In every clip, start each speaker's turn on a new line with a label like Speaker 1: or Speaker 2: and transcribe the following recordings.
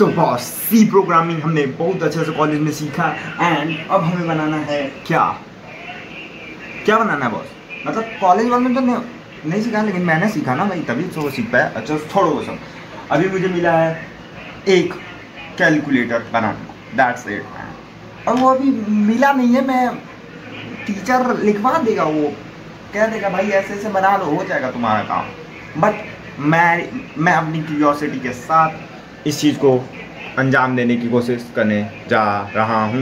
Speaker 1: तो boss C programming हमने बहुत अच्छे से कॉलेज में सीखा एंड अब हमें बनाना है क्या क्या बनाना है बॉस। मतलब कॉलेज वालों ने तो नहीं सीखा, लेकिन मैंने सीखा ना भाई, तभी तो वो सीख पाया। अच्छा छोड़ो वो सब, अभी मुझे मिला है एक कैलकुलेटर बनाने को, दैट्स इट। और वो अभी मिला नहीं है, मैं टीचर लिखवा देगा, वो कह देगा भाई ऐसे ऐसे बना लो, हो जाएगा तुम्हारा काम। बट मैं अपनी क्यूरियोसिटी के साथ इस चीज़ को अंजाम देने की कोशिश करने जा रहा हूँ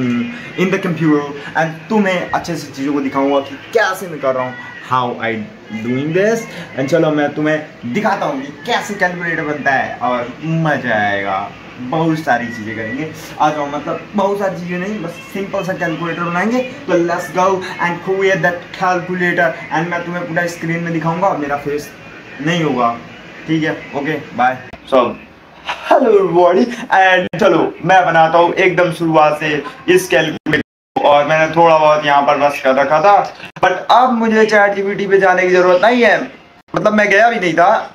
Speaker 1: इन द कंप्यूटर एंड तुम्हें अच्छे से चीज़ों को दिखाऊंगा कि कैसे मैं कर रहा हूँ, how I doing this. And चलो मैं तुम्हें दिखाता हूँ कि कैसे कैलकुलेटर बनता है और मजा आएगा। बहुत सारी चीज़ें करेंगे, आ जाओ। मतलब बहुत सारी चीज़ें नहीं, बस सिंपल सा कैलकुलेटर बनाएंगे। तो let's go and create that calculator and मैं तुम्हें पूरा स्क्रीन में दिखाऊंगा, मेरा फेस नहीं होगा, ठीक है? Okay bye. So hello everybody and चलो मैं बनाता हूँ एकदम शुरुआत से इस कैलकुलेटर। और मैंने थोड़ा बहुत यहाँ पर बस कर रखा था, बट अब मुझे चैट जीपीटी पे जाने की जरूरत नहीं है। मतलब मैं गया भी नहीं था,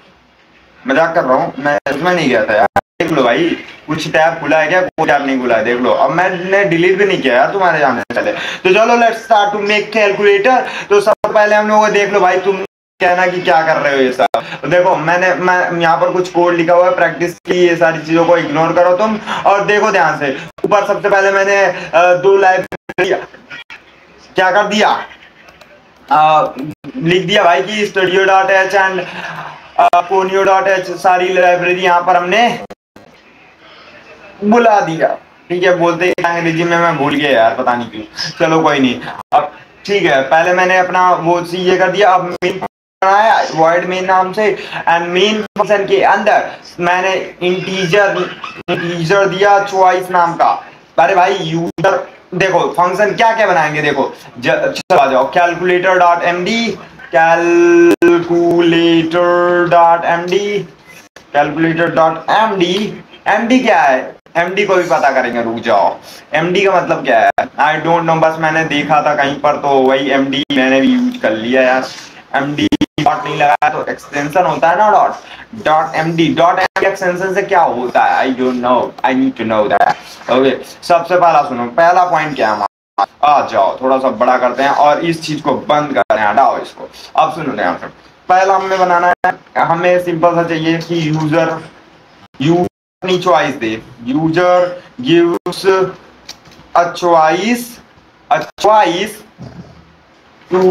Speaker 1: मजाक कर रहा हूँ, मैं इसमें नहीं गया था यार। देख लो भाई, कुछ टैब खुला है क्या? कोई टैब नहीं खुला है, देख लो। अब मैंने डिलीट भी नहीं किया यार तुम्हारे जाने से पहले। तो चलो let's start to make calculator. तो सबसे पहले हम लोगों को देख लो भाई, तुम कहना कि क्या कर रहे हो ये सब। तो देखो मैं यहाँ पर कुछ कोड लिखा हुआ है, प्रैक्टिस की, ये सारी चीजों को इग्नोर करो तुम। और देखो ध्यान से, ऊपर सबसे पहले मैंने दो लाइब्रेरी क्या कर दिया, लिख दिया भाई कि studio.h एंड conio.h सारी लाइब्रेरी यहाँ पर हमने बुला दिया। ठीक है, बोलते हैं अंग्रेजी में, मैं भूल गया यार, पता नहीं क्यों। चलो कोई नहीं, अब ठीक है। पहले मैंने अपना वो ये कर दिया। अब मेन बनाया void main नाम से एंड मेन फंक्शन के अंदर मैंने इंटीजर दिया choice नाम का। अरे भाई यूजर, देखो फंक्शन क्या क्या बनाएंगे, देखो चलो आ जाओ। calculator.md calculator.md md क्या है, md को भी पता करेंगे, रुक जाओ। md का मतलब क्या है आई डोंट नो, बस मैंने देखा था कहीं पर तो वही md मैंने भी यूज कर लिया यार। md डॉट नहीं लगाया तो एक्सटेंशन होता है ना, डॉट md एक्सटेंशन से क्या होता है, I don't know, I need to know that. Okay, सबसे पहला सुनो, पहला पॉइंट क्या है, आ जाओ थोड़ा सा बड़ा करते हैं और इस चीज को बंद करते हैं, हटाओ इसको। अब सुनो ध्यान से, पहला हमें बनाना है, हमें सिंपल सा चाहिए कि यूजर अपनी चॉइस दे। User gives a choice to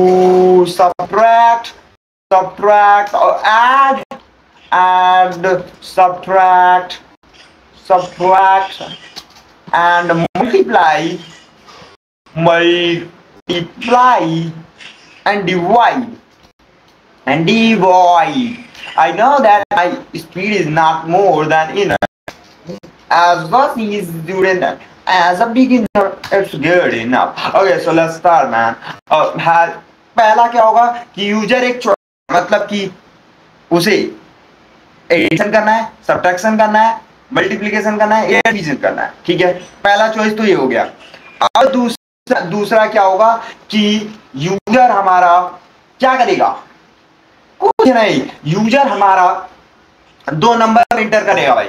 Speaker 1: subtract or add subtract and multiply and divide. I know that my speed is not more than enough. As a student, as a beginner, it's good enough. Okay, so let's start, man. पहला क्या होगा कि user एक मतलब कि उसे addition करना है, सब्ट्रैक्शन करना है, मल्टीप्लिकेशन करना है, डिवीजन करना है। ठीक है, पहला चॉइस तो ये हो गया। अब दूसरा क्या होगा कि यूजर हमारा क्या करेगा, कुछ नहीं, यूजर हमारा दो नंबर इंटर करेगा भाई,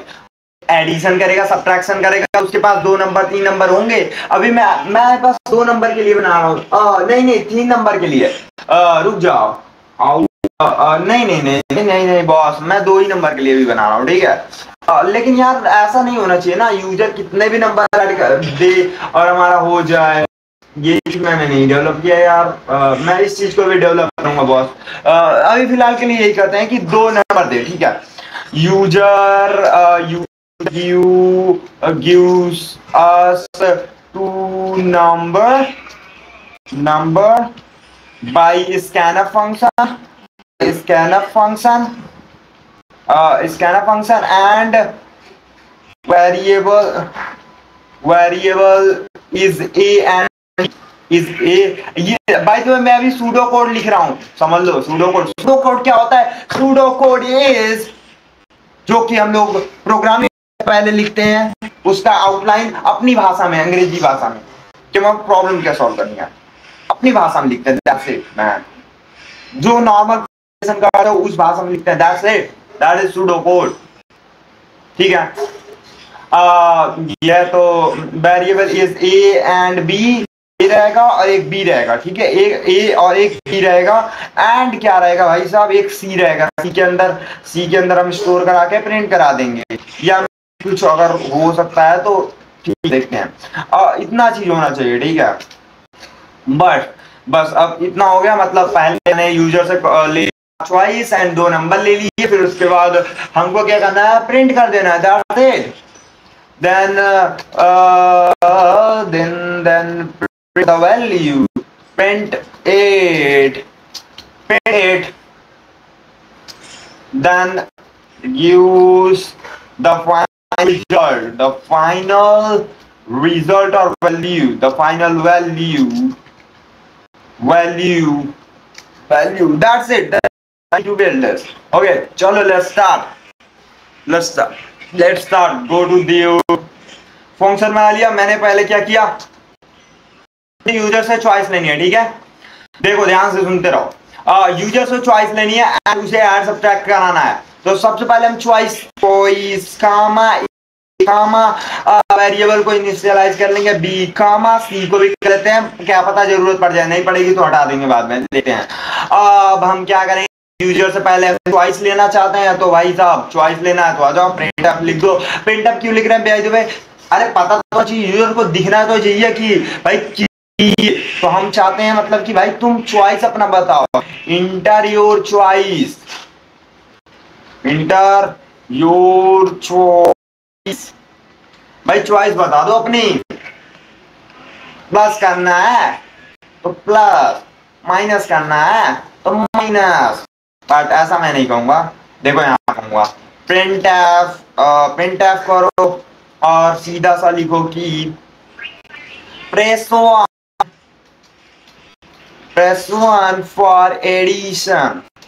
Speaker 1: एडिशन करेगा, सब्ट्रैक्शन करेगा, उसके पास 2 नंबर 3 नंबर होंगे। अभी मैं बस 2 नंबर के लिए बना रहा हूँ, नहीं 3 नंबर के लिए। रुक जाओ, नहीं बॉस, मैं 2 ही नंबर के लिए भी बना रहा हूँ, ठीक है। लेकिन यार ऐसा नहीं होना चाहिए ना, यूजर कितने भी नंबर ऐड कर दे और हमारा हो जाए, ये मैंने नहीं डेवलप किया यार। मैं इस चीज को भी डेवलप करूंगा बॉस। अभी फिलहाल के लिए यही करते हैं कि 2 नंबर दे, ठीक है। User gives us 2 number by scanf function and variable is a and is a। ये बाय द वे मैं अभी सूडो कोड लिख रहा हूं, समझ लो। सूडो कोड क्या होता है? सूडो कोड इज, जो कि हम लोग प्रोग्रामिंग पहले लिखते हैं, उसका आउटलाइन अपनी भाषा में, अंग्रेजी भाषा में, कि मैं प्रॉब्लम क्या सॉल्व करनी है अपनी भाषा में लिखते हैं, दैट्स इट मैन। जो नॉर्मल करते हो उस भाषा में लिखते हैं, that's it, that is pseudo code. ठीक है, यह तो variable is A and B, A रहेगा और एक बी रहेगा, ठीक है, एक ए और एक बी रहेगा, एंड क्या रहेगा भाई साहब, एक सी रहेगा। सी के अंदर हम स्टोर करा के प्रिंट करा देंगे, या कुछ अगर हो सकता है तो ठीक, देखते हैं। इतना चीज होना चाहिए, ठीक है। बस अब इतना हो गया, मतलब पहले मैंने यूजर से ले चॉइस एंड 2 नंबर ले लिए, फिर उसके बाद हमको क्या करना है, प्रिंट कर देना है, that's it. then print the value, print it, then use the final result or value, the final value, that's it, that's to build this. Okay, chalo, let's start. Go to the function में आ लिया मैंने। पहले क्या किया, user से choice लेनी है, ठीक है, देखो ध्यान से सुनते रहो। यूजर से चॉइस लेनी है एंड उसे ऐड सब्ट्रैक्ट कराना है। तो सबसे पहले हम चॉइस कामा वेरिएबल को इनिशियलाइज कर लेंगे, बी कामा सी को भी कर लेते हैं, क्या पता जरूरत पड़ जाए, नहीं पड़ेगी तो हटा देंगे बाद में, लेते हैं। अब हम क्या करेंगे, यूजर से पहले चॉइस लेना चाहते हैं, तो भाई साहब चॉइस लेना है तो आ जाओ, प्रिंटफ लिख दो। प्रिंटफ क्यों लिख रहे हैं भाई, अरे पता तो चाहिए, यूजर को दिखना तो चाहिए कि भाई तो हम चाहते हैं मतलब कि भाई तुम चॉइस अपना बताओ, इंटर योर चॉइस, भाई चॉइस बता दो अपनी। प्लस करना है तो प्लस, माइनस करना है तो माइनस, बट ऐसा मैं नहीं कहूंगा, देखो यहाँ कहूंगा प्रिंटफ करो और सीधा सा लिखो कि press one for addition,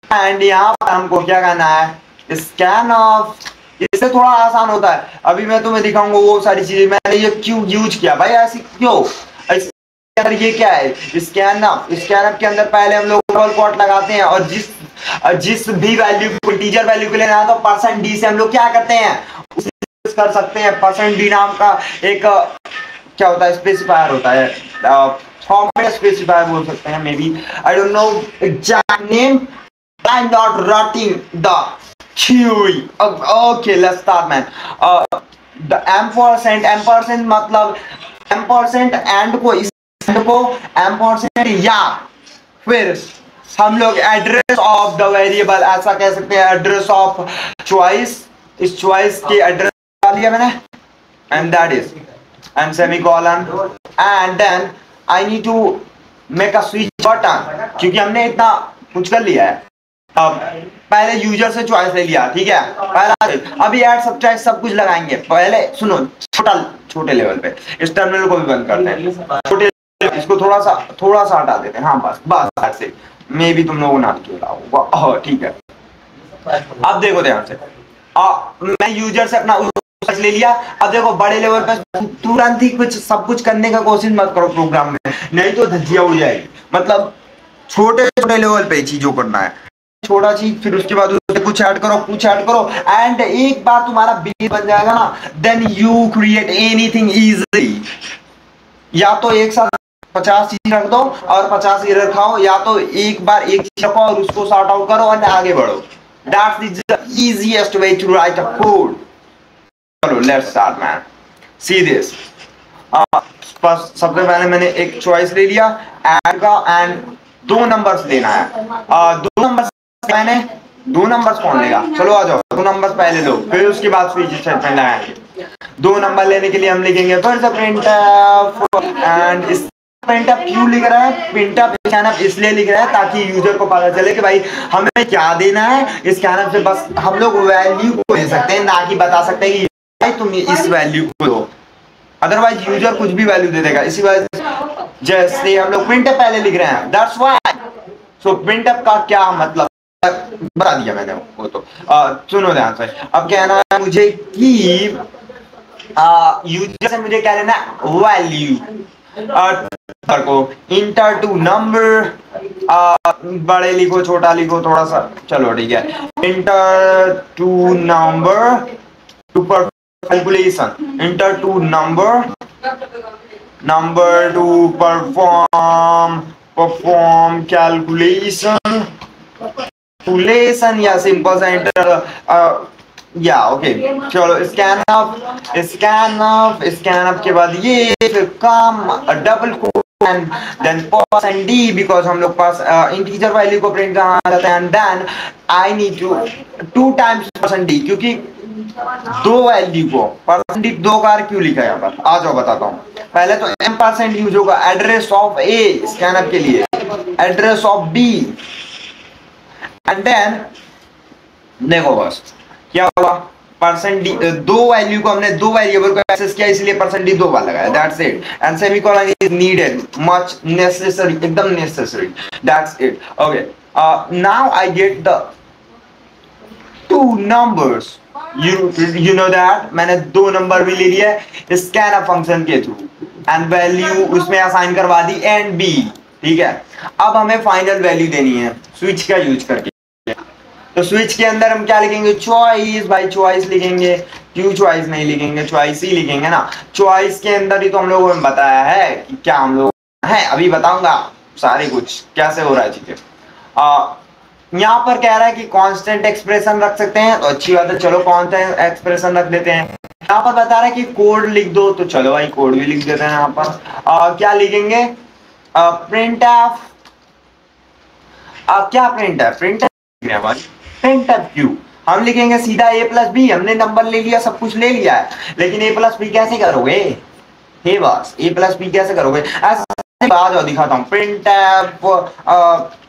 Speaker 1: and यहाँ पर हमको क्या करना है, स्कैन ऑफ। इससे थोड़ा आसान होता है, अभी मैं तुम्हें दिखाऊंगा वो सारी चीजें मैंने ये क्यों यूज किया भाई, ऐसी क्यों। ये क्या है, स्कैन अप के अंदर पहले हम लोग डबल कोट लगाते हैं, और जिस भी वैल्यू को इंटीजर वैल्यू को लेना है तो %d से हम लोग क्या करते हैं, उसे कर सकते हैं। %d नाम का एक क्या होता है, स्पेसिफायर होता है, फॉर्मेट स्पेसिफायर बोल सकते हैं, may be, I don't no exact name, I am not writing the QE। Okay let's start man. The ampersand मतलब एम्परसेंड एंड को एम्परसेंड, या फिर हम लोग एड्रेस ऑफ द वेरिएबल ऐसा कह सकते हैं, एड्रेस ऑफ चॉइस, इस चॉइस के एड्रेस डाल दिया मैंने, and that is and semicolon, and then I need to make a switch button, क्योंकि हमने इतना कुछ कर लिया है। अब पहले यूजर से चॉइस ले लिया, ठीक है, पहला अभी ऐड सब्ट्रैक्ट सब कुछ लगाएंगे। पहले सुनो, छोटे लेवल पे इस टर्मिनल को भी बंद करते हैं, छोटे इसको थोड़ा सा हटा देते हैं, हाँ बस ऐसे, मे भी तुम लोगों ने खेला होगा, ठीक है। अब देखो ध्यान से, मैं यूजर से अपना ले लिया। अब देखो बड़े लेवल पे तुरंत ही सब कुछ करने का कोशिश मत करो प्रोग्राम में, नहीं तो धज्जियां उड़ जाएगी। मतलब छोटे लेवल पे चीजों करना है, छोटा चीज, फिर उसके बाद उससे कुछ ऐड करो, एंड एक बार तुम्हारा बेस बन जाएगा ना, then you create anything easily. या तो एक साथ 50 चीज रख दो और 50 एरर खाओ, या तो एक बार एक चीज रखो और उसको सॉर्ट आउट करो और आगे बढ़ो। That's the easiest way to write a code. चलो let's start man, see this. सबसे पहले मैंने एक चॉइस ले लिया ऐड का, एंड 2 नंबर्स लेना है। 2 नंबर्स मैंने 2 नंबर्स कौन लेगा, चलो आ जाओ, 2 नंबर्स पहले लो, फिर उसके बाद स्विच स्टेटमेंट लगाएंगे। 2 नंबर लेने के लिए हम लिखेंगे फर्स्ट प्रिंटफ, एंड इस प्रिंटफ क्यों लिख रहा है, प्रिंटफ स्कैनफ इसलिए लिख रहा है ताकि यूजर को पता चले कि भाई हमें क्या देना है। स्कैनफ से बस हम लोग वैल्यू को दे सकते हैं, ना कि बता सकते हैं कि भाई तुम इस वैल्यू को दो, अदरवाइज यूजर कुछ भी वैल्यू दे देगा। इसी वजह से जैसे हम लोग प्रिंटफ पहले लिख रहे हैं, दैट्स व्हाई। सो प्रिंटफ का क्या मतलब बता दिया मैंने, वो तो सुनो ध्यान से। अब कहना है मुझे कि यूजर से मुझे क्या लेना है, वैल्यू। को इंटर टू नंबर, बड़े लिखो छोटा लिखो थोड़ा सा, चलो ठीक है, enter two number to calculation, enter two number to perform calculation या सिंपल सा इंटर या ओके। चलो स्कैन अप के बाद ये फिर comma double and then percent D, because हम लोग पास इंटीजर वैल्यू को प्रिंट करना चाहते हैं, and then I need to times percent D, क्योंकि दो वैल्यू को परसेंट डी दो बार क्यों लिखा है यहाँ पर, आ जाओ बताता हूँ। पहले तो एम परसेंट यूज होगा address of A scanf के लिए, address of B, and then देखो बस क्या हुआ, परसेंट डी दो वैल्यू को हमने दो वेरिएबल को एक्सेस किया इसलिए परसेंट डी दो बार लगाया, that's it, and semicolon is needed, much necessary, एकदम necessary, that's it. Okay, now I get the two numbers, you know that मैंने दो नंबर भी ले लिया स्कैन अप फंक्शन के थ्रू, एंड वैल्यू उसमें असाइन करवा दी एंड बी, ठीक है। अब हमें फाइनल वैल्यू देनी है स्विच का यूज करके, तो स्विच के अंदर हम क्या लिखेंगे, चॉइस, भाई चॉइस लिखेंगे, क्यों चॉइस नहीं लिखेंगे, चॉइस ही लिखेंगे ना। चॉइस के अंदर ही तो हम लोगों ने बताया है कि क्या हम लोग है, अभी बताऊंगा सारे कुछ कैसे हो रहा है चीजें। यहाँ पर कह रहा है कि कांस्टेंट एक्सप्रेशन रख सकते हैं, तो अच्छी बात है, चलो कांस्टेंट एक्सप्रेशन रख देते हैं। यहाँ पर बता रहा है कि कोड लिख दो, तो चलो भाई कोड भी लिख देते हैं। यहाँ पर क्या लिखेंगे, प्रिंट एफ, क्या प्रिंट है, प्रिंट एफ क्यू, हम लिखेंगे सीधा ए प्लस बी, हमने नंबर ले लिया, सब कुछ ले लिया है, लेकिन ए प्लस बी कैसे करोगे, हे बस ए प्लस बी कैसे करोगे, ऐसा आ जाओ दिखाता हूँ, प्रिंट एफ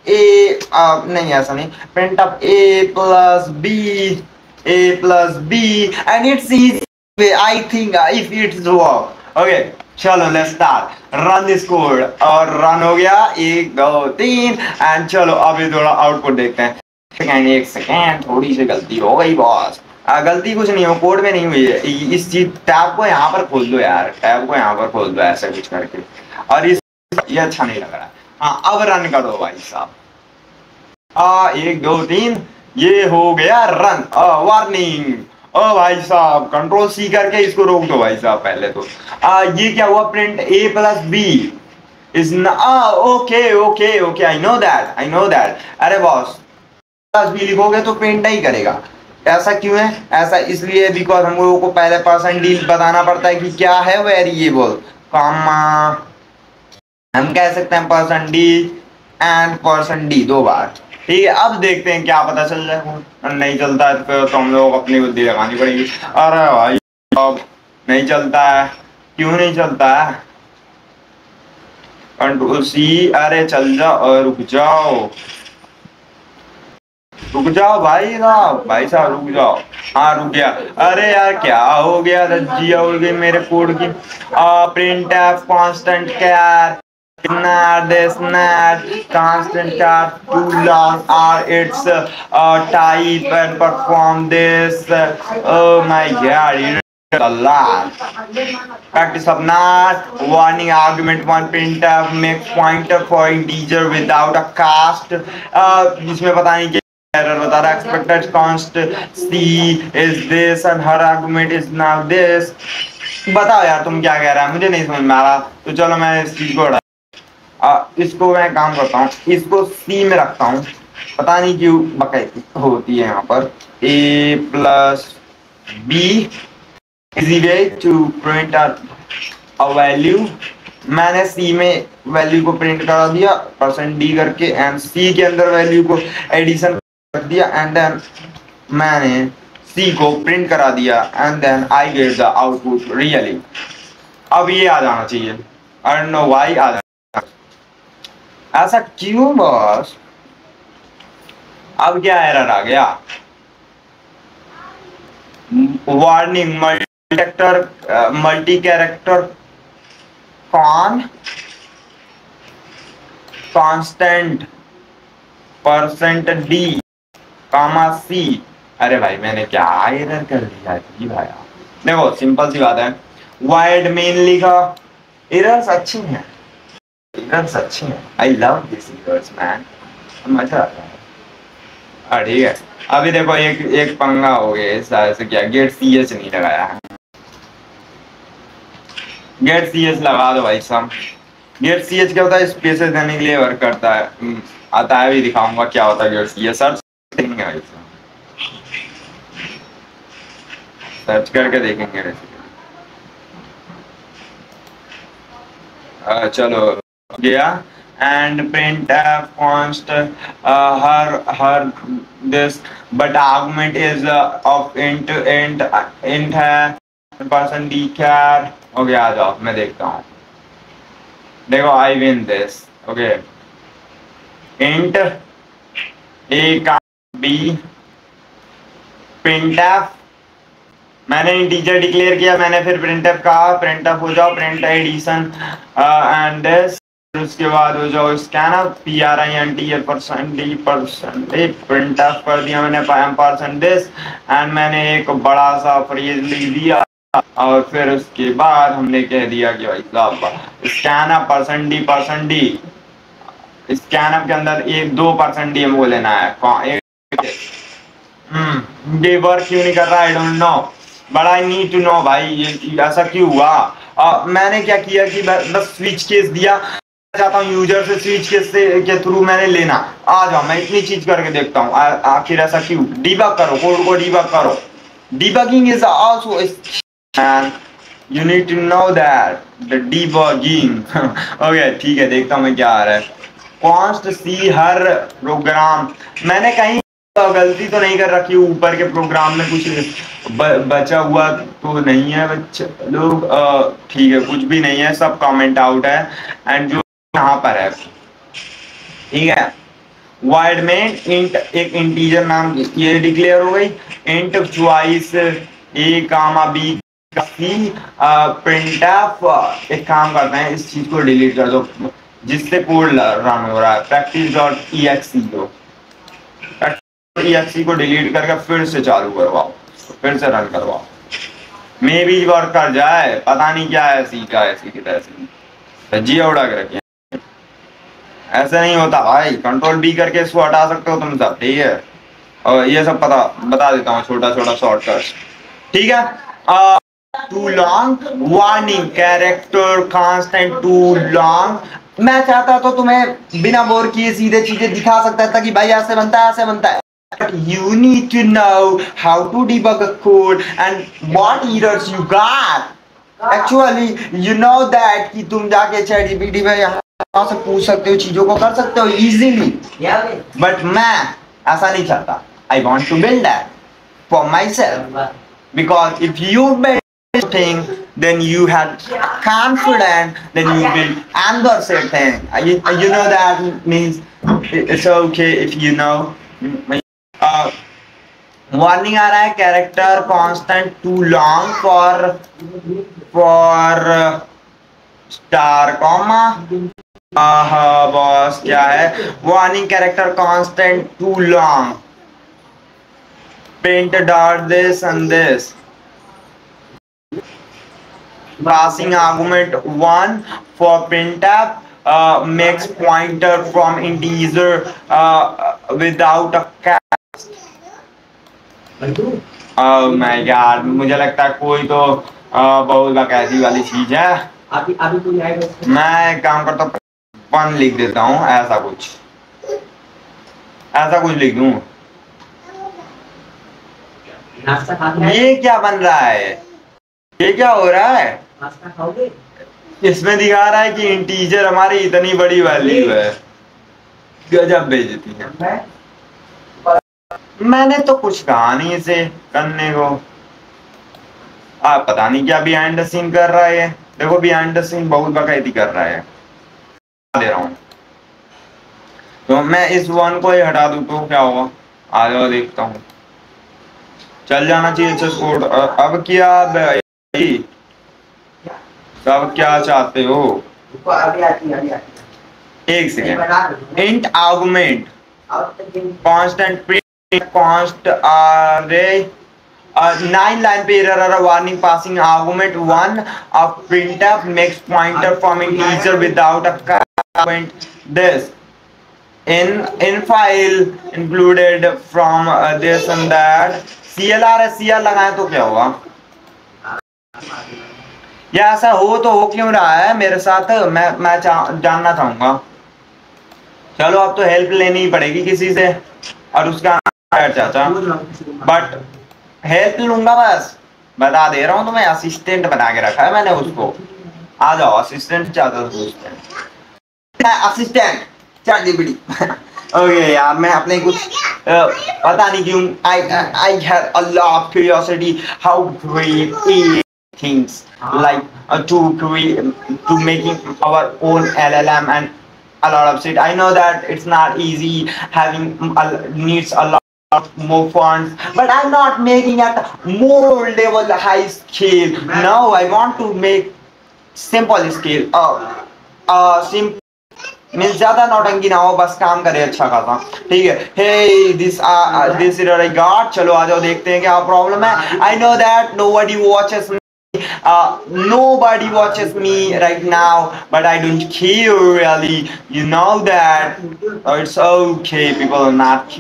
Speaker 1: ए नहीं ऐसा नहीं, print of A plus B and it's easy, I think if it's work. Okay चलो let's start, run this code, और रन हो गया 1 2 3, एंड चलो अभी थोड़ा आउटपुट देखते हैं। एक सेकेंड, थोड़ी सी गलती हो गई बॉस, गलती कुछ नहीं हो, कोड में नहीं हुई है, इस चीज टैब को यहाँ पर खोल दो यार, टैब को यहाँ पर खोल दो ऐसा कुछ करके, और इस ये अच्छा नहीं लग रहा है। हाँ अब रन करो भाई साहब, 1 2 3, ये हो गया रन, वार्निंग, ओ भाई साहब कंट्रोल सी करके इसको रोक दो भाई साहब पहले तो। ये क्या हुआ, print A plus B is okay okay okay, I know that, अरे बॉस प्लस बी लिखोगे तो प्रिंट नहीं करेगा, ऐसा क्यों है, ऐसा इसलिए बिकॉज हम लोगों को पहले परसेंट डी बताना पड़ता है कि क्या है वेरिएबल, कॉमा हम कह सकते हैं percent D and percent D दो बार, ठीक है। अब देखते हैं क्या पता चल जाए, नहीं चलता है तो हम लोग अपनी बुद्धि लगानी पड़ेगी। अरे भाई अब नहीं चलता है, क्यों नहीं चलता है, कंट्रोल सी, अरे चल जाओ, रुक जाओ भाई साहब रुक जाओ, हाँ रुक गया, अरे यार क्या हो गया, रज्जिया हो गई मेरे कोड की। Printf constant char constant char to learn are its type and perform this, oh my god, a lot. Practice of not warning argument 1 printf makes pointer for integer without a cast, इसमें पता नहीं क्या error बता रहा है, expected const c is this and her argument is now this, बताओ यार तुम क्या कह रहा है, मुझे नहीं समझ में आ रहा, तो चलो मैं इस चीज को इसको मैं काम करता हूँ, इसको सी में रखता हूँ, पता नहीं क्यों बकैती होती है यहाँ पर, A plus B easy way to print a value, मैंने सी में वैल्यू को प्रिंट करा दिया परसेंट डी करके, एंड सी के अंदर वैल्यू को एडिशन कर दिया, एंड देन मैंने सी को प्रिंट करा दिया, and then I get the output really. अब ये आ जाना चाहिए, आई डोंट नो व्हाई आ जाना, ऐसा क्यों बॉस, अब क्या एरर आ गया, warning multi character constant percent D comma C, अरे भाई मैंने क्या एरर कर दिया जी भाई, देखो सिंपल सी बात है, वाइड मेन लिखा, एरर्स अच्छी हैं, एरर्स अच्छी हैं। I love this errors man, मजा आता है। ठीक है, अभी देखो एक एक पंगा हो गया इस तरह से, क्या गेट सीएच नहीं लगाया है। गेट सीएच लगा दो भाई साहब। गेट सीएच क्या होता है, स्पेसेस देने के लिए वर्क करता है। आता है भी, दिखाऊंगा क्या होता है गेट सीएच। सर्च देखेंगे भाई साहब, सर्च करके देखेंगे रेसिपी। चलो गया and printf const her this but argument is of int है person dchar। ओके आ जाओ, मैं देखता हूँ। देखो I win this. Okay int a का b printf, मैंने इंटीजर डिक्लेयर किया, मैंने फिर printf कहा printf हो जाओ प्रिंट एडिशन एंड दिस। उसके बाद हो जाओ स्कैनर print printf कर दिया मैंने परसेंट दिस एंड मैंने एक बड़ा सा फ्रेज लिख दिया और फिर उसके बाद हमने कह दिया कि भाई साहब स्कैनर %d स्कैनर के अंदर एक 2% हमको लेना है। ये वर्क क्यों नहीं कर रहा, I don't know but I need to know भाई ये ऐसा क्यों हुआ। मैंने क्या किया कि बस स्विच केस दिया, चाहता हूँ यूजर से स्विच केस के थ्रू मैंने लेना। आ जाओ मैं इतनी चीज करके देखता हूँ आखिर ऐसा क्यों। डीबग करो, कोड को डीबग करो। Debugging is also you need to know that the debugging। Okay ठीक है, देखता हूँ मैं क्या आ रहा है। const c हर प्रोग्राम, मैंने कहीं गलती तो नहीं कर रखी ऊपर के प्रोग्राम में, कुछ बचा हुआ तो नहीं है बच्चा लोग। ठीक है, कुछ भी नहीं है, सब कमेंट आउट है। एंड जो यहाँ पर है ठीक है, वाइड में इंट एक इंटीजर नाम ये डिक्लेयर हो गई, int choice a comma b printf। एक काम करते हैं, इस चीज को डिलीट कर दो जिससे कोड रन हो रहा है। practice.exe दो, exe को डिलीट करके फिर से चालू करवाओ, फिर से रन करवाओ, मे भी वर्क कर जाए। पता नहीं क्या है, सीखा ऐसी की तैसी जिया उड़ा के रखिए। ऐसे नहीं होता भाई, कंट्रोल बी करके इसको हटा सकते हो तुम सब, ठीक है। और ये सब बता देता हूँ छोटा छोटा शॉर्टकट, ठीक है। Too long warning character constant too long. मैं चाहता तो तुम्हें बिना बोर किए सीधे चीजें दिखा सकता था कि भाई ऐसे बनता है, ऐसे बनता है। But you need to know how to debug a code and what errors you got. Actually, you know that कि तुम जाके ChatGPT में यहाँ से पूछ सकते हो, चीजों को कर सकते हो easily. But मैं ऐसा नहीं चाहता। I want to build that for myself because if you build thing then you have confidence, then you will answer thing. You know that means it's okay if you know। Warning आ रहा है character constant too long for star comma. Boss क्या है, warning character constant too long print dot this and this passing argument 1 for printf makes pointer from integer without a cast। oh my god, मुझे लगता है कोई तो बहुत बकैती वाली चीज है। अभी कोई आएगा, मैं एक काम करता हूँ 1 लिख देता हूँ, ऐसा कुछ लिख दूँ। ये क्या बन रहा है, ये क्या हो रहा है। इसमें दिखा रहा है कि इंटीजर हमारी इतनी बड़ी वैल्यू है, गजब बेइज्जती है। मैंने तो कुछ कहा नहीं इसे करने को। आप पता नहीं क्या बिहाइंड द सीन कर रहा है। देखो बिहाइंड द सीन बहुत बकैती कर रहा है, दे रहा हूँ। तो मैं इस 1 को ही हटा दूं तो क्या होगा, आ जाओ देखता हूँ। चल जाना चाहिए अच्छा कोड। अब क्या सब क्या चाहते हो, एक second. Int argument constant print const array 9 line पे error or a warning passing argument 1 of printf makes pointer from integer without a comment. This in file included from this and that. CLR लगाए तो क्या हुआ? या ऐसा हो तो हो क्यों रहा है मेरे साथ? मैं जानना चाहूंगा। चलो अब तो हेल्प लेनी ही पड़ेगी किसी से, और उसका चाचा, बट हेल्प लूंगा बस, बता दे रहा हूँ तुम्हें। असिस्टेंट बना के रखा है मैंने उसको। आ जाओ असिस्टेंट, चाहता असिस्टेंट चैट जीपीटी। ओके यार, मैं अपने कुछ पता नहीं क्यों I have a lot of curiosity how great things like to making our own LLM and a lot of shit. I know that it's not easy, having needs a lot more funds, but I'm not making at more level high scale. Now I want to make simple scale. Simple means ज्यादा नौटंकी ना हो, बस काम करे अच्छा खासा, ठीक है। हे दिस आई गॉट। चलो आ जाओ, देखते हैं क्या प्रॉब्लम है। आई know that nobody watches me right now, but I don't care really, you know that. It's okay, people are not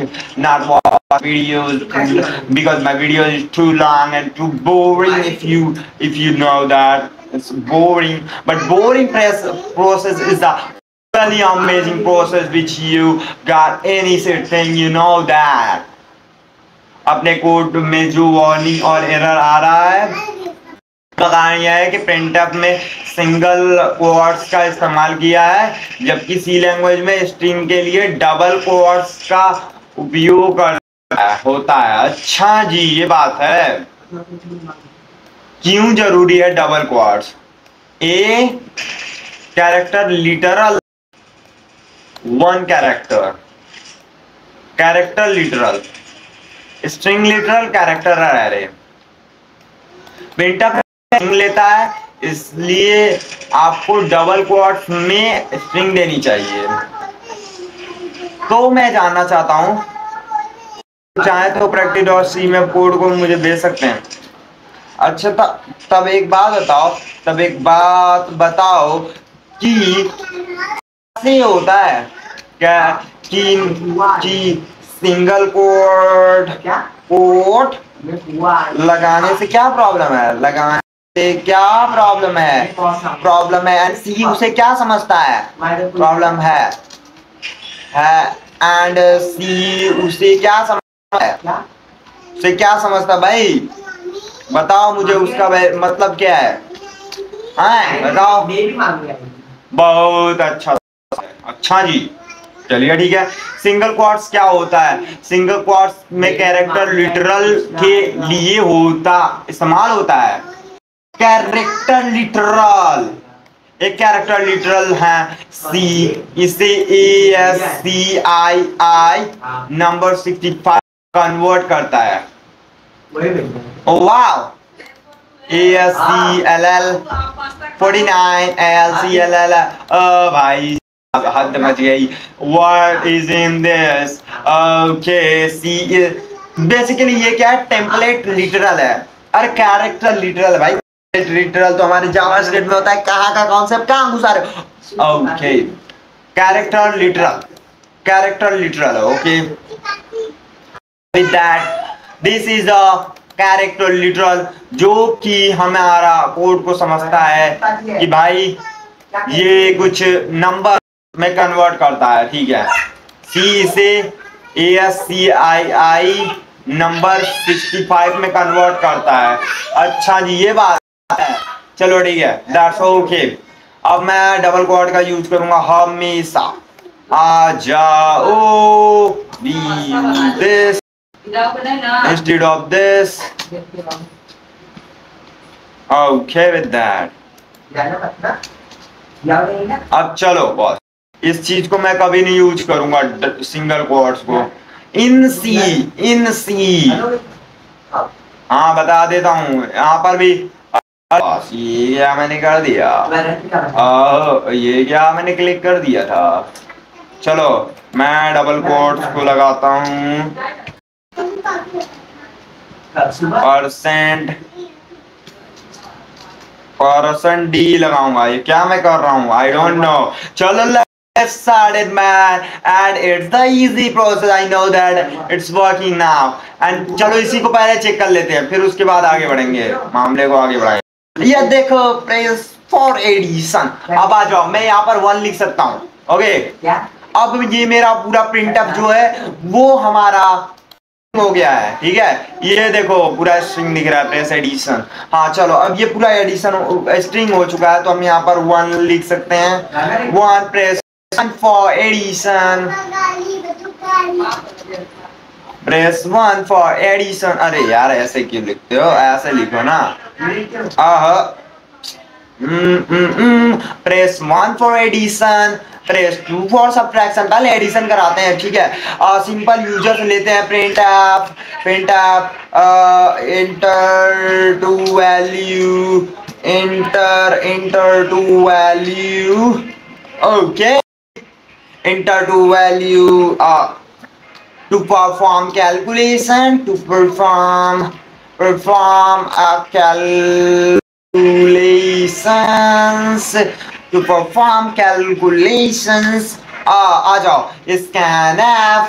Speaker 1: watch videos because my video is too long and too boring. If you know that it's boring, but boring process is a really amazing process which you got anything, you know that. अपने code में जो warning और error आ रहा है, कारण यह है कि प्रिंटफ में सिंगल कोट्स का इस्तेमाल किया है, जबकि सी लैंग्वेज में स्ट्रिंग के लिए डबल कोट्स का उपयोग होता है। अच्छा जी, ये बात है। क्यों जरूरी है double quotes? A character literal, one character literal, string literal, character अरे। प्रिंटफ स्ट्रिंग लेता है, इसलिए आपको डबल कोट्स में स्ट्रिंग देनी चाहिए। तो मैं जानना चाहता हूं, चाहे तो practice.c में कोड को मुझे भेज सकते हैं। अच्छा, तब एक बात बताओ कि कैसे होता है क्या कि सिंगल कोड लगाने से क्या प्रॉब्लम है? प्रॉब्लम है एंड सी उसे क्या समझता है? प्रॉब्लम है एंड सी उसे क्या समझता है? उसे क्या समझता भाई? बताओ मुझे, उसका मतलब क्या है? हाँ बताओ। बहुत अच्छा जी, चलिए ठीक है। सिंगल क्वाट्स क्या होता है? सिंगल क्वाट्स में कैरेक्टर लिटरल के लिए इस्तेमाल होता है। कैरेक्टर लिटरल, एक कैरेक्टर लिटरल है सी, इसे ASCII नंबर 65 कन्वर्ट करता है। ओ वाह, ASCII 49 ASCII। भाई हद मच गई। What is in this? Okay, see, basically ये क्या है? टेम्पलेट लिटरल है। अरे कैरेक्टर लिटरल है भाई। लिटरल तो हमारे जावास्क्रिप्ट में होता है। कहाँ का कॉन्सेप्ट कहाँ घुसा रहे हो? Okay, character literal. Okay, with that this is a character literal, जो कि हमारा कोड को समझता है कि भाई ये कुछ नंबर में कन्वर्ट करता है, ठीक है। सी इसे ASCII नंबर 65 में कन्वर्ट करता है। अच्छा जी, ये बात है। चलो ठीक है, दैट्स ओके। अब मैं डबल कोड का यूज करूंगा हमेशा। आ जाओ, this instead of this. Okay with that. अब चलो बॉस, इस चीज को मैं कभी नहीं यूज करूंगा, सिंगल कोट्स को। इन सी हाँ बता देता हूँ, यहाँ पर भी ये क्या मैंने कर दिया? ये क्या मैंने क्लिक कर दिया था? चलो मैं डबल कोट्स को लगाता हूँ। परसेंट डी लगाऊंगा। ये क्या मैं कर रहा हूँ, आई डोंट नो। चलो let's start it man, and it's the easy process, I know that it's working now, and चलो इसी को पहले चेक कर लेते हैं, फिर उसके बाद आगे बढ़ेंगे, मामले को आगे बढ़ाएंगे। ये देखो प्रेस फॉर एडिशन। अब आ जाओ, मैं यहाँ पर 1 लिख सकता हूँ। ओके, अब ये मेरा पूरा प्रिंटअप जो है वो हमारा हो गया है। ठीक है, ये देखो पूरा स्ट्रिंग दिख रहा है, प्रेस एडिशन। हाँ चलो, अब ये पूरा एडिशन स्ट्रिंग हो चुका है, तो हम यहाँ पर 1 लिख सकते हैं। 1 press for addition, press 1 for addition. अरे यार ऐसे क्यों लिखते हो, ऐसे लिखो ना। Press 1 for addition, press 2 for subtraction. पहले एडिशन कराते हैं, ठीक है। सिंपल यूजर से लेते हैं, printf enter two value, enter two value. Okay, enter to value to perform calculation, to perform calculations, to perform calculations। आ जाओ, scan f,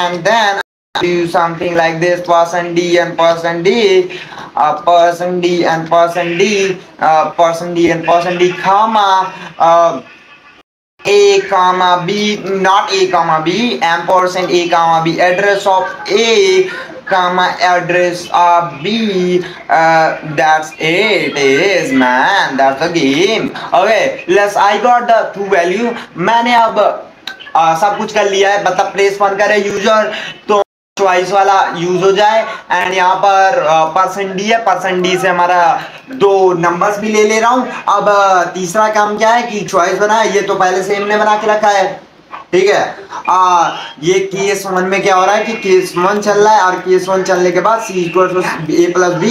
Speaker 1: and then do something like this, %d and %d, %d and %d, comma a comma b, not a comma b, ampersand a comma b, address of a comma address of b, that's it is man, that's the game। Okay, I got the true value। मैंने अब सब कुछ कर लिया है, मतलब press 1 करे user तो चॉइस वाला यूज हो जाए, एंड यहाँ पर %d है, %d से हमारा 2 नंबर्स भी ले रहा हूँ। अब तीसरा काम क्या है कि चॉइस बना है, ये तो पहले से हमने बना के रखा है। ठीक है, ये केस 1 में क्या हो रहा है कि केस 1 चल रहा है, और केस 1 चलने के बाद c = a + b,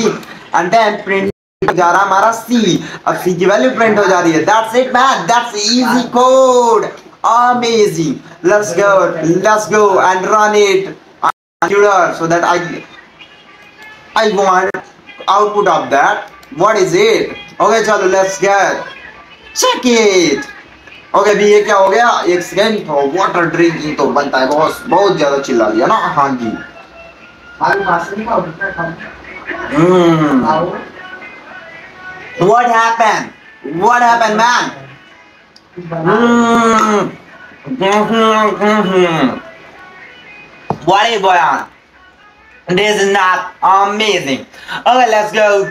Speaker 1: and then print हो जा रहा है हमारा c। अब c की वैल्यू प्रिंट हो जा रही है। That's it man, that's easy code, amazing. Let's go and run it so that I want output of that, what is it? Okay चलो let's get check it। okay भी ये क्या हो गया, एक सेकेंड, तो वाटर ड्रिंकिंग तो बनता है, बहुत ज्यादा चिल्ला लिया ना। हाँ जी, what happened man? What is going on? This is not amazing. Okay, let's go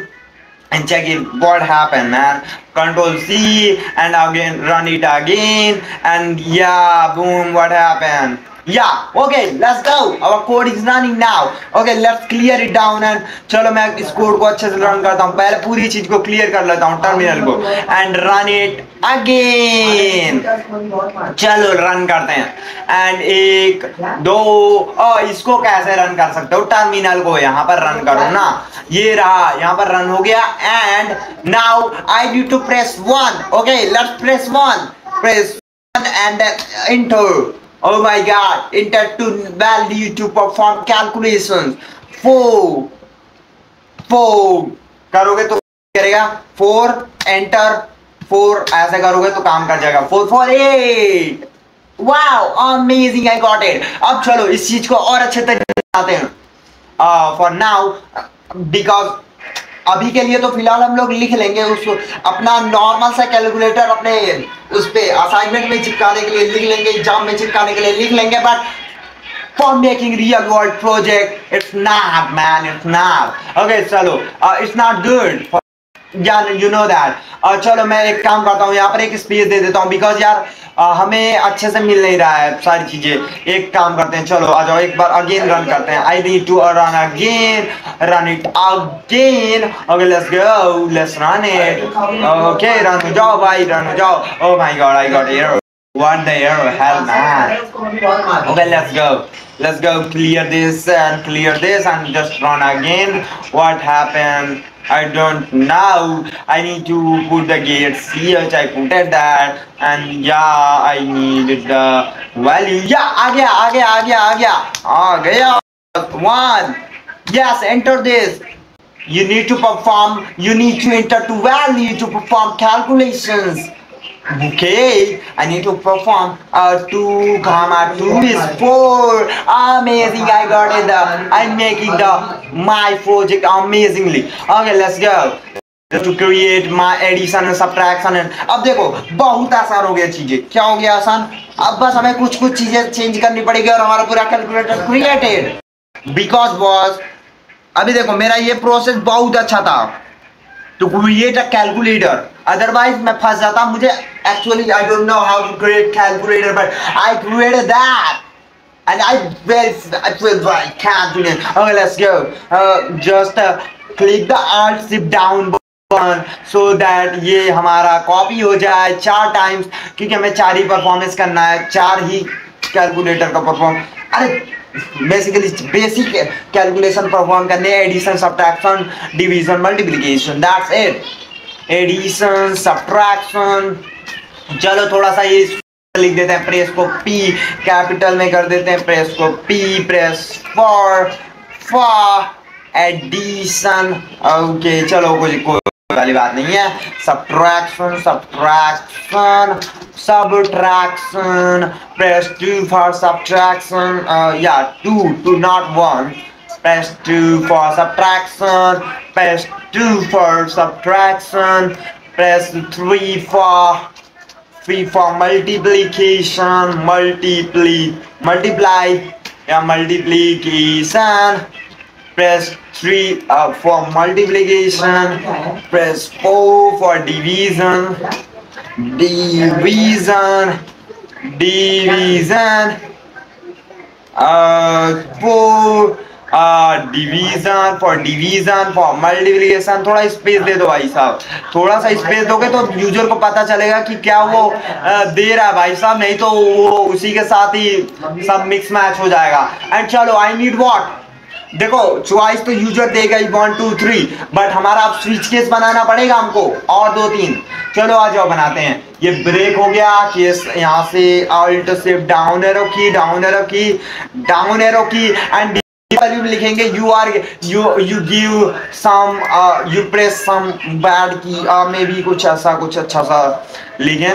Speaker 1: and check it. What happened, man? Control C and again run it again, and yeah, boom. What happened? Yeah, okay, let's go. Our code is running now. Okay, let's clear it down and चलो मैं इस code को अच्छे से run करता हूँ। पहले पूरी चीज को क्लियर कर लेता हूँ, टर्मिनल को, एंड रन इट अगेन। चलो रन करते हैं, एंड 1 2 इसको कैसे रन कर सकते हो, टर्मिनल को यहाँ पर रन करो ना, ये रहा, यहाँ पर रन हो गया। And now I need to press 1। Okay, let's press 1, press 1 and then enter। Oh my God! Enter to value to perform calculations। 4 करोगे तो करेगा, 4 enter, 4 ऐसे करोगे तो काम कर जाएगा। 4 4 8। Wow, amazing! I got it। अब चलो इस चीज को और अच्छे तरीके से बनाते हैं। For now, because अभी के लिए तो फिलहाल हम लोग लिख लेंगे उसको, अपना नॉर्मल सा कैलकुलेटर अपने उस पे असाइनमेंट में चिपकाने के लिए लिख लेंगे, एग्जाम में चिपकाने के लिए लिख लेंगे, but for making real world project it's not man, it's not. Okay चलो, it's not good, you know that. चलो मैं एक काम करता हूँ, यहाँ पर एक स्पेस दे देता हूँ, बिकॉज यार हमें अच्छे से मिल नहीं रहा है सारी चीजें। एक काम करते हैं, चलो आ जाओ एक बार अगेन रन करते हैं। I need to run again, run it again. Okay let's go, let's run it. Okay run हो जाओ भाई, रन हो जाओ। Oh my God, I got error. What the hell man? Okay, let's go clear this and just run again. What happened? I don't know. I need to put the gates here. I put that, and yeah, I needed the value. Yeah, आ गया। 1 Yes, enter this. You need to perform, you need to enter to value to perform calculations. Okay, I need to perform 2 comma 2 is 4. Amazing, I got it. I'm making my project amazingly. Okay, let's go. To create my addition and subtraction and अब देखो बहुत आसान हो गया चीजें. क्या हो गया आसान? अब बस हमें कुछ कुछ चीजें चेंज करनी पड़ेगी और हमारा पूरा कैलकुलेटर क्रिएटेड. बिकॉज बॉस अभी देखो मेरा ये प्रोसेस बहुत अच्छा था to create a calculator, otherwise मैं फंस जाता. मुझे actually I don't know how to create calculator, but I created that and I feel I can't do it. Okay, let's go. Just click the alt shift down button so that ये हमारा copy हो जाए 4 times, क्योंकि हमें 4 ही performance करना है, 4 ही calculator का परफॉर्म. अरे बेसिकली बेसिक कैलकुलेशन परफॉर्म करने, addition subtraction division multiplication, that's it. Addition subtraction. चलो थोड़ा सा ये लिख देते हैं, प्रेस को पी कैपिटल में कर देते हैं, प्रेस को पी, प्रेस फॉर एडिशन. ओके चलो कोई वाली बात नहीं है. Subtraction subtraction subtraction, press 2 for subtraction, yeah 2 not 1, press 2 for subtraction, press 2 for subtraction, press 3 for multiplication, multiply, yeah multiplication, press 3 for multiplication, press 4 for division, division, 4 division for multiplication. थोड़ा space दे दो भाई साहब, थोड़ा सा space दोगे तो user को पता चलेगा कि क्या वो दे रहा है भाई साहब, नहीं तो वो उसी के साथ ही सब मिक्स मैच हो जाएगा. एंड चलो आई नीड व्हाट, देखो चॉइस तो यूजर देगा ही 1 2 3, बट हमारा अब स्विच केस बनाना पड़ेगा हमको और 2 3. चलो आ जाओ बनाते हैं. ये ब्रेक हो गया केस, यहाँ से alt shift down arrow key, down arrow key, down arrow key and value लिखेंगे. You give some, you press some bad key, may be कुछ ऐसा कुछ अच्छा सा लिखें.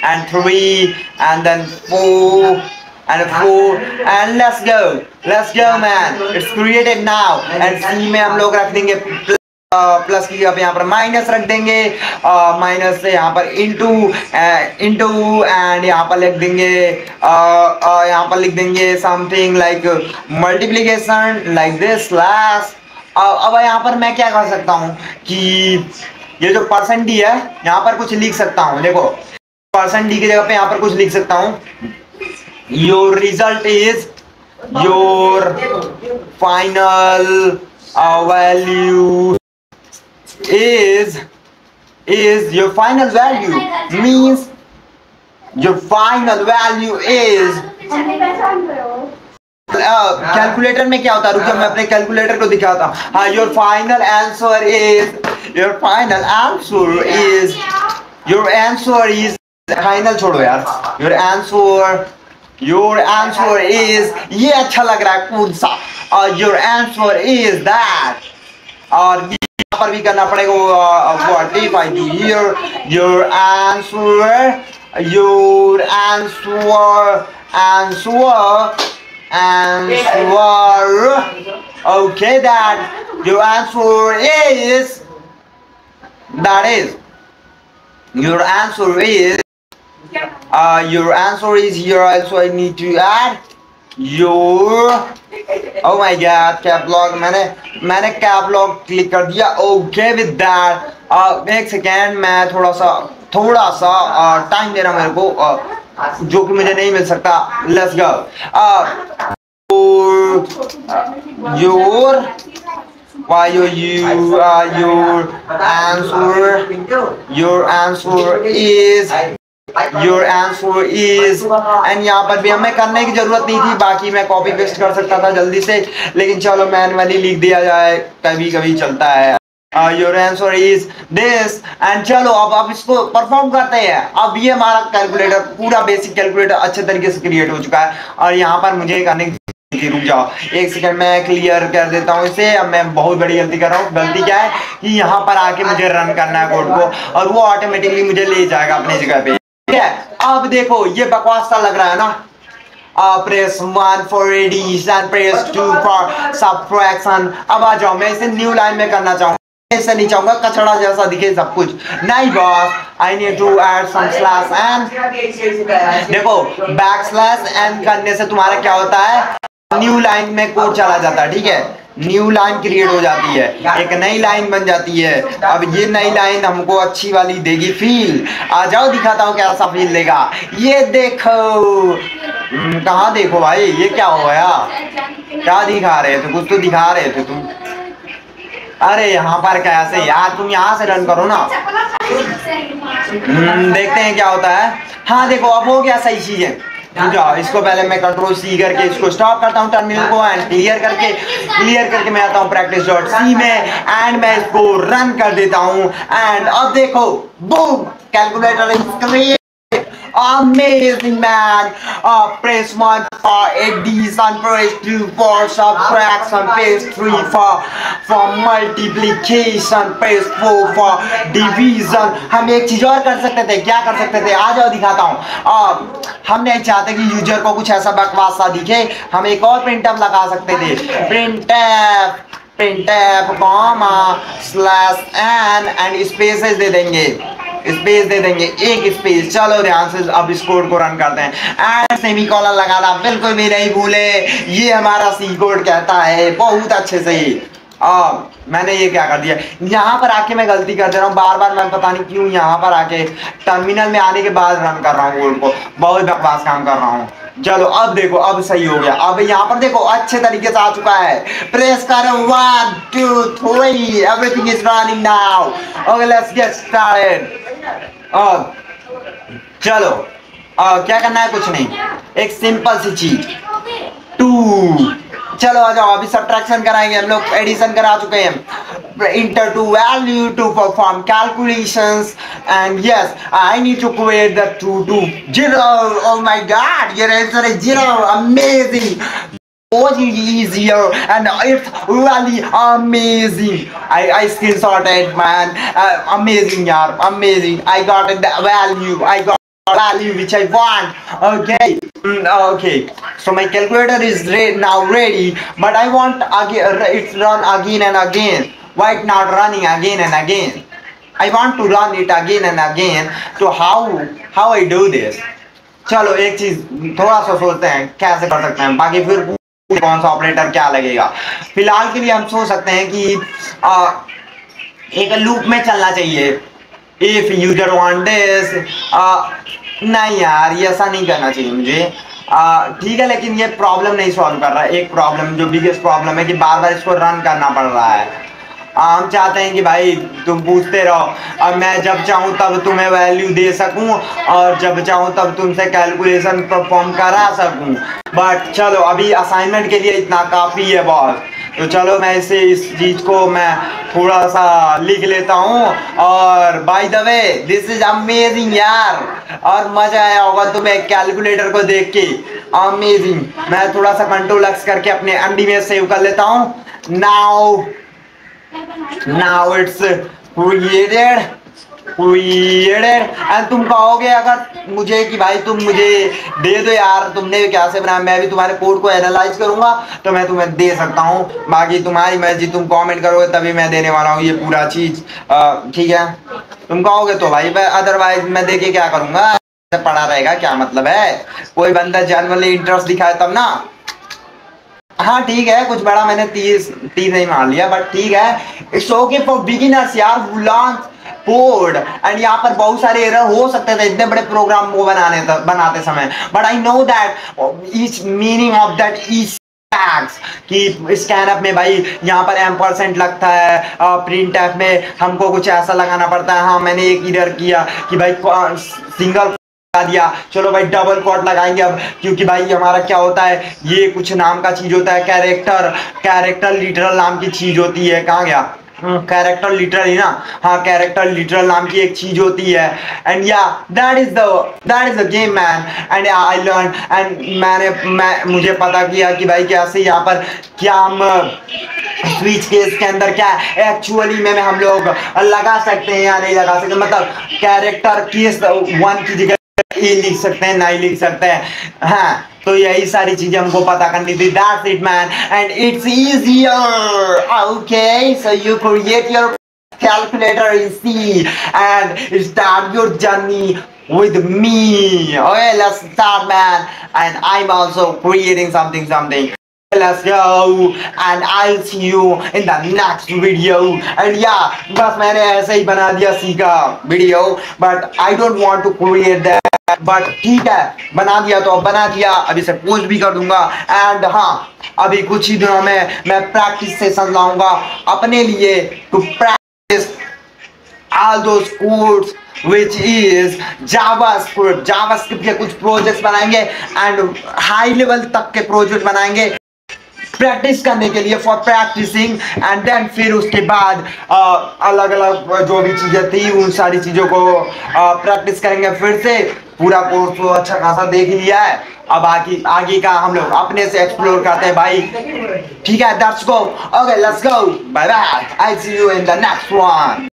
Speaker 1: and 3 and then 4 and 4 and let's go man, it's created now. and C में हम लोग रख देंगे प्लस की जगह पे यहाँ पर माइनस रख देंगे, माइनस से यहाँ पर इंटू एंड यहाँ पर लिख देंगे something like multiplication like this slash. अब यहाँ पर मैं क्या कर सकता हूँ कि ये जो परसेंट डी है यहाँ पर कुछ लिख सकता हूँ. देखो परसेंट डी की जगह पे यहाँ पर कुछ लिख सकता हूँ. Your result is your final value is your final value, means your final value is calculator में क्या होता है, रुकिए मैं अपने कैलकुलेटर को दिखाता हूँ. हाँ, your final answer is final छोड़ो यार, your answer is, ये अच्छा लग रहा है कौन सा, your answer is that. और यहाँ पर भी करना पड़ेगा what if I do here, your answer okay, that your answer is, your answer is here. Also I need to add your, oh my god, cap lock, मैंने cap lock click कर दिया. Okay with that एक second, मैं थोड़ा सा time देना मेरे को, जो कि मुझे नहीं मिल सकता. Let's go. your answer is and यहाँ पर भी हमें करने की जरूरत नहीं थी, बाकी मैं कॉपी पेस्ट कर सकता था जल्दी से, लेकिन चलो मैनुअली लिख दिया जाए, कभी कभी चलता है. your answer is this and चलो अब इसको परफॉर्म करते हैं. अब ये हमारा कैलकुलेटर, पूरा बेसिक कैलकुलेटर अच्छे तरीके से क्रिएट हो चुका है और यहाँ पर मुझे करने रुक जाओ एक सेकंड, मैं क्लियर कर देता हूँ इसे। अब मैं बहुत बड़ी गलती कर रहा हूँ। गलती क्या है कि यहाँ पर आके मुझे रन करना है कोड को और वो ऑटोमेटिकली मुझे ले जाएगा अपनी जगह पे। ठीक है, अब देखो ये बकवास सा लग रहा है ना। Press 1 for addition, press 2 for subtraction। अब आ जाओ, मैं इसे न्यू लाइन में करना चाहूँ, ऐसे नहीं चाहूंगा कचड़ा जैसा दिखे सब कुछ। नहीं boss, I need to add some slash n. देखो बैक स्लैश एन करने से तुम्हारा क्या होता है, न्यू लाइन में कोड चला जाता है। ठीक है, न्यू लाइन क्रिएट हो जाती है, एक नई लाइन बन जाती है। अब ये नई लाइन हमको अच्छी वाली देगी फील। आ जाओ दिखाता हूँ कैसा फील देगा। ये देखो, कहाँ देखो भाई, ये क्या हो गया, क्या दिखा रहे थे, कुछ तो दिखा रहे थे तुम। अरे यहाँ पर कैसे यार, तुम यहाँ से रन करो ना। देखते हैं क्या होता है। हाँ देखो अब हो गया सही चीजें। जाओ इसको पहले मैं कंट्रोल सी करके इसको स्टॉप करता हूँ टर्मिनल को एंड क्लियर करके मैं आता हूँ practice.c में एंड मैं इसको रन कर देता हूँ। एंड अब देखो boom, calculator is create. Amazing man. Press 1 for addition, press 2 for subtraction, press 3 for multiplication, press 4 for division। हम एक चीज और कर सकते थे, क्या कर सकते थे, आ जाओ दिखाता हूँ। हम नहीं चाहते कि यूजर को कुछ ऐसा बकवास सा दिखे, हम एक और प्रिंटफ लगा सकते थे। Printf comma slash N and spaces दे देंगे, स्पेस दे देंगे, एक स्पेस। चलो ध्यान से अब इस कोड को रन करते हैं एंड सेमीकोलन लगाना बिल्कुल भी नहीं भूले, ये हमारा सी कोड कहता है बहुत अच्छे से। मैंने ये क्या कर दिया, यहाँ पर आके मैं गलती कर दे रहा हूँ बार बार। मैं पता नहीं क्यों यहाँ पर आके टर्मिनल में आने के बाद रन कर रहा हूँ कोड को, बहुत बकवास काम कर रहा हूँ। चलो अब देखो, अब सही हो गया। अब यहाँ पर देखो अच्छे तरीके से आ चुका है। प्रेस करो 1 2 3, everything is running now. Okay let's get started. चलो क्या करना है, कुछ नहीं, एक सिंपल सी चीज 2। चलो आ जाओ, अभी सब्ट्रैक्शन कराएंगे हम लोग, एडिशन करा चुके हैं। Enter two value to perform calculations and yes I need to create the 2 to 0। Oh my God, your answer is 0। Amazing, easier and it's really amazing. I screenshotted man. Amazing yaar, amazing. I got the value, I got value which I want. Okay, okay, so my calculator is now ready, but I want again it's run again and again. Why it not running again and again? I want to run it again and again. So how I do this? चलो एक चीज थोड़ा सा सोचते हैं कैसे कर सकते हैं, बाकी फिर कौन सा ऑपरेटर क्या लगेगा। फिलहाल के लिए हम सोच सकते हैं कि एक लूप में चलना चाहिए। इफ यूजर वांट दिस, नहीं यार ये ऐसा नहीं करना चाहिए मुझे। ठीक है, लेकिन ये प्रॉब्लम नहीं सॉल्व कर रहा है। एक प्रॉब्लम जो बिगेस्ट प्रॉब्लम है कि बार बार इसको रन करना पड़ रहा है। हम चाहते हैं कि भाई तुम पूछते रहो और मैं जब चाहूँ तब तुम्हें वैल्यू दे सकूं और जब चाहूँ तब तुमसे कैलकुलेशन परफॉर्म करा सकूं। बट चलो अभी असाइनमेंट के लिए इतना काफ़ी है बॉस। तो चलो मैं इस चीज़ को मैं थोड़ा सा लिख लेता हूँ। और by the way this is amazing यार, और मज़ा आया होगा तुम्हें कैलकुलेटर को देख के। अमेजिंग। मैं थोड़ा सा कंट्रोल एक्स करके अपने एमडी में सेव कर लेता हूँ। Now it's created एंड तुम कहोगे अगर मुझे कि भाई तुम मुझे दे दो यार, तुमने कैसे बनाया, मैं भी तुम्हारे कोड को एनालाइज करूंगा तो मैं तुम्हें दे सकता हूँ। बाकी तुम्हारी मर्जी, तुम कमेंट करोगे तभी मैं देने वाला हूँ ये पूरा चीज। ठीक है, तुम कहोगे तो भाई, अदरवाइज मैं देके क्या करूंगा, पड़ा रहेगा, क्या मतलब है। कोई बंदा जनरली इंटरेस्ट दिखाए तब ना। हाँ ठीक है, कुछ बड़ा मैंने 30 नहीं मार लिया, बट ठीक है, इट्स ओके फॉर बिगिनर्स यार हु लर्न कोड। एंड यहाँ पर बहुत सारे एरर हो सकते थे इतने बड़े प्रोग्राम को बनाते समय, but I know that each meaning of that each कि स्कैनअप में भाई यहाँ पर एम्परसेंट लगता है, प्रिंट एफ में हमको कुछ ऐसा लगाना पड़ता है। हाँ मैंने एक एरर किया कि भाई सिंगल दिया, चलो भाई डबल कोट लगाएंगे अब, क्योंकि भाई हमारा क्या होता है, ये कुछ नाम का चीज होता है, कैरेक्टर लिटरल नाम की चीज होती है। कहाँ गया, कैरेक्टर लिटरली ना, हाँ कैरेक्टर लिटरल नाम की एक चीज होती है। एंड या that is the game man. And I learn and मुझे पता किया कि भाई कैसे यहाँ पर क्या हम स्विच केस के अंदर क्या एक्चुअली में हम लोग लगा सकते हैं या नहीं लगा सकते, मतलब कैरेक्टर केस 1 की जगह ए लिख सकते हैं, नहीं लिख सकते हैं। हाँ तो यही सारी चीजें हमको पता करनी थी। That's it man and it's easier. Okay so you create your calculator in C and start your journey with me. Okay, let's start man. And I'm also creating something. Let's go and I'll see you in the next video. And yeah, बस मैंने ऐसे ही बना दिया C का video, but I don't want to create that. But ठीक है, बना दिया तो अब बना दिया, अभी से पोस्ट भी कर दूंगा। एंड हाँ अभी कुछ ही दिनों में मैं प्रैक्टिस सेशन लाऊंगा अपने लिए to practice all those codes which is JavaScript के कुछ प्रोजेक्ट्स बनाएंगे एंड हाई लेवल तक के प्रोजेक्ट बनाएंगे प्रैक्टिस करने के लिए, फॉर प्रैक्टिसिंग। एंड देन फिर उसके बाद अलग अलग जो भी चीजें थी उन सारी चीजों को प्रैक्टिस करेंगे फिर से। पूरा कोर्स तो अच्छा खासा देख लिया है, अब आगे का हम लोग अपने से एक्सप्लोर करते हैं भाई। ठीक है, let's go. Okay let's go, bye bye, I see you in the next one.